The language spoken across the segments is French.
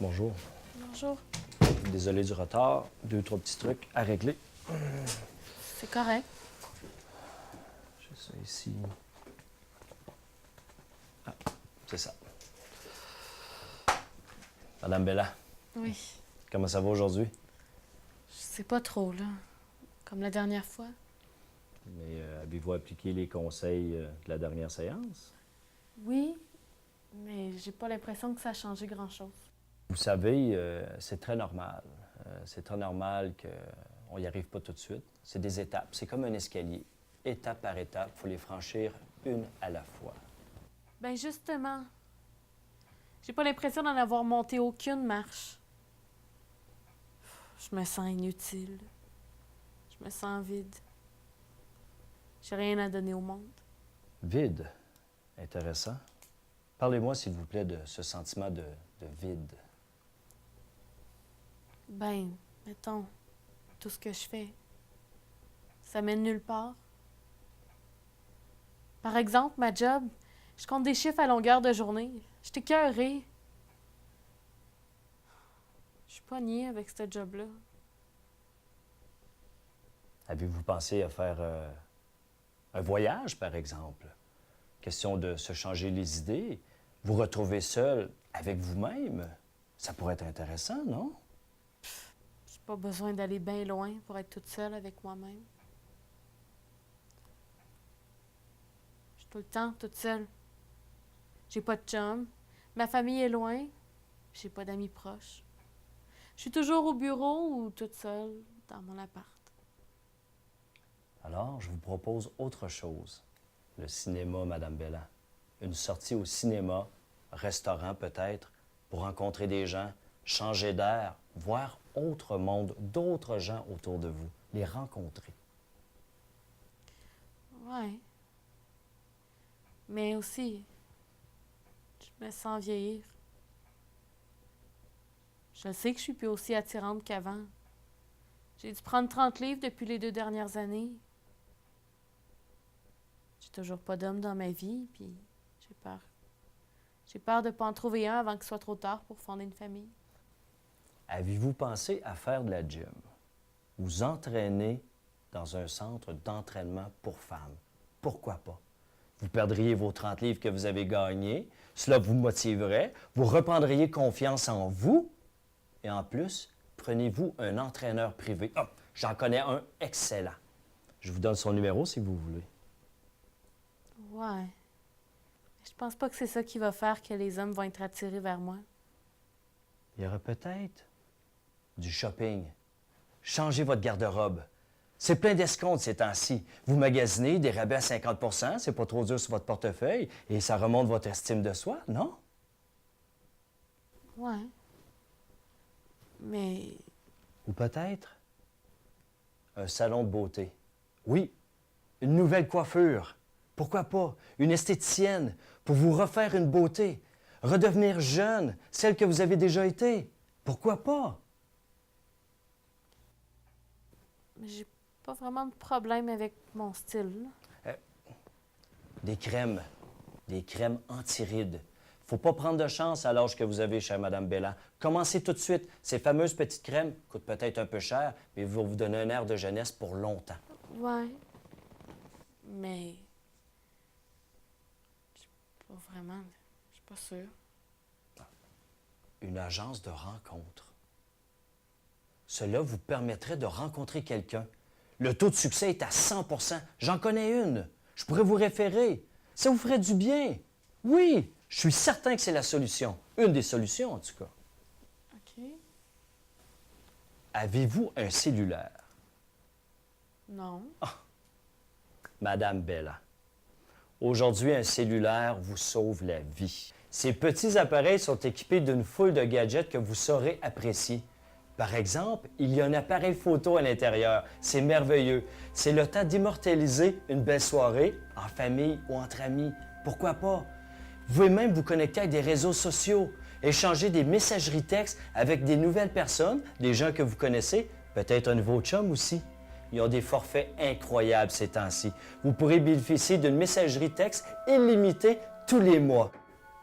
Bonjour. Bonjour. Désolé du retard. 2-3 petits trucs à régler. C'est correct. J'ai ça ici. Ah, c'est ça. Madame Bella, Oui. comment ça va aujourd'hui? Je sais pas trop, là. Comme la dernière fois. Mais avez-vous appliqué les conseils de la dernière séance? Oui, mais j'ai pas l'impression que ça a changé grand-chose. Vous savez, c'est très normal. C'est très normal qu'on n'y arrive pas tout de suite. C'est des étapes. C'est comme un escalier. Étape par étape, il faut les franchir une à la fois. Ben justement, j'ai pas l'impression d'en avoir monté aucune marche. Je me sens inutile. Je me sens vide. J'ai rien à donner au monde. Vide. Intéressant. Parlez-moi, s'il vous plaît, de ce sentiment de vide. Ben, mettons, tout ce que je fais, ça mène nulle part. Par exemple, ma job, je compte des chiffres à longueur de journée. Je suis écœurée. Je suis pognée avec ce job-là. Avez-vous pensé à faire un voyage, par exemple? Question de se changer les idées, vous retrouver seul avec vous-même. Ça pourrait être intéressant, non? J'ai pas besoin d'aller bien loin pour être toute seule avec moi-même. Je suis tout le temps toute seule. J'ai pas de chum. Ma famille est loin. J'ai pas d'amis proches. Je suis toujours au bureau ou toute seule dans mon appart. Alors, je vous propose autre chose. Le cinéma, Madame Bella. Une sortie au cinéma, restaurant peut-être, pour rencontrer des gens, changer d'air, voir autre monde, d'autres gens autour de vous, les rencontrer. Ouais. Mais aussi, je me sens vieillir. Je sais que je suis plus aussi attirante qu'avant. J'ai dû prendre 30 livres depuis les 2 dernières années. J'ai toujours pas d'homme dans ma vie, puis j'ai peur. J'ai peur de pas en trouver un avant qu'il soit trop tard pour fonder une famille. Avez-vous pensé à faire de la gym? Vous entraîner dans un centre d'entraînement pour femmes? Pourquoi pas? Vous perdriez vos 30 livres que vous avez gagnés, cela vous motiverait, vous reprendriez confiance en vous, et en plus, prenez-vous un entraîneur privé. Ah, j'en connais un excellent. Je vous donne son numéro si vous voulez. Ouais. Je pense pas que c'est ça qui va faire que les hommes vont être attirés vers moi. Il y aura peut-être du shopping. Changez votre garde-robe. C'est plein d'escomptes ces temps-ci. Vous magasinez des rabais à 50 %, c'est pas trop dur sur votre portefeuille et ça remonte votre estime de soi, non? Ouais. Mais Ou peut-être un salon de beauté. Oui, une nouvelle coiffure. Pourquoi pas? Une esthéticienne pour vous refaire une beauté. Redevenir jeune, celle que vous avez déjà été. Pourquoi pas? j'ai pas vraiment de problème avec mon style. Des crèmes anti-rides. Faut pas prendre de chance à l'âge que vous avez, chère Madame Bella. Commencez tout de suite. Ces fameuses petites crèmes coûtent peut-être un peu cher, mais vont vous donner un air de jeunesse pour longtemps. Ouais. Mais pas vraiment. Je suis pas sûre. Une agence de rencontre. Cela vous permettrait de rencontrer quelqu'un. Le taux de succès est à 100 %. J'en connais une. Je pourrais vous référer. Ça vous ferait du bien. Oui, je suis certain que c'est la solution. Une des solutions, en tout cas. OK. Avez-vous un cellulaire? Non. Madame Bella, aujourd'hui, un cellulaire vous sauve la vie. Ces petits appareils sont équipés d'une foule de gadgets que vous saurez apprécier. Par exemple, il y a un appareil photo à l'intérieur. C'est merveilleux. C'est le temps d'immortaliser une belle soirée en famille ou entre amis. Pourquoi pas? Vous pouvez même vous connecter avec des réseaux sociaux, échanger des messageries textes avec des nouvelles personnes, des gens que vous connaissez, peut-être un nouveau chum aussi. Ils ont des forfaits incroyables ces temps-ci. Vous pourrez bénéficier d'une messagerie texte illimitée tous les mois.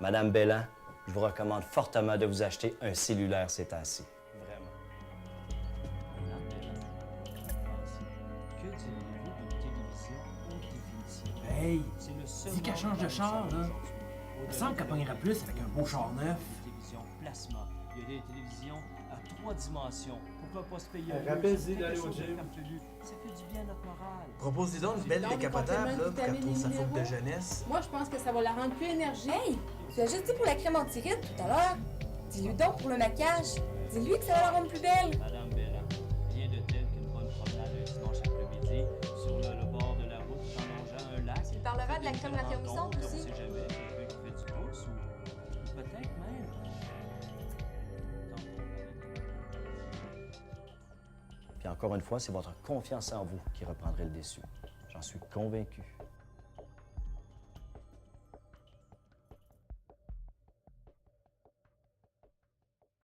Madame Bella, je vous recommande fortement de vous acheter un cellulaire ces temps-ci. Vraiment. Que diriez-vous d'une télévision haute définition? Hey, C'est le seul dis qu'elle change de char, là. Il me semble qu'elle pognerait plus avec un beau char neuf. Télévision plasma. Il y a des télévisions à 3 dimensions. Pourquoi pas se payer Rappelle-y d'aller au gym. Ça fait du bien à notre morale. Propose-lui donc une belle Donc, des décapotable, là, compléments pour qu'elle de trouve sa vitamines faute de minéraux. jeunesse. Moi, je pense que ça va la rendre plus énergique. Hey, tu as juste dit pour la crème anti-rides tout à l'heure. Dis-lui donc pour le maquillage. Dis-lui que ça va la rendre plus belle. Madame Bella, rien de tel qu'une bonne promenade un dimanche après-midi sur le bord de la route en longeant un lac. Tu parleras de la crème raffermissante On aussi. sait jamais, quelqu'un qui fait du pouce ou peut-être même. Puis encore une fois, c'est votre confiance en vous qui reprendrait le dessus. J'en suis convaincu.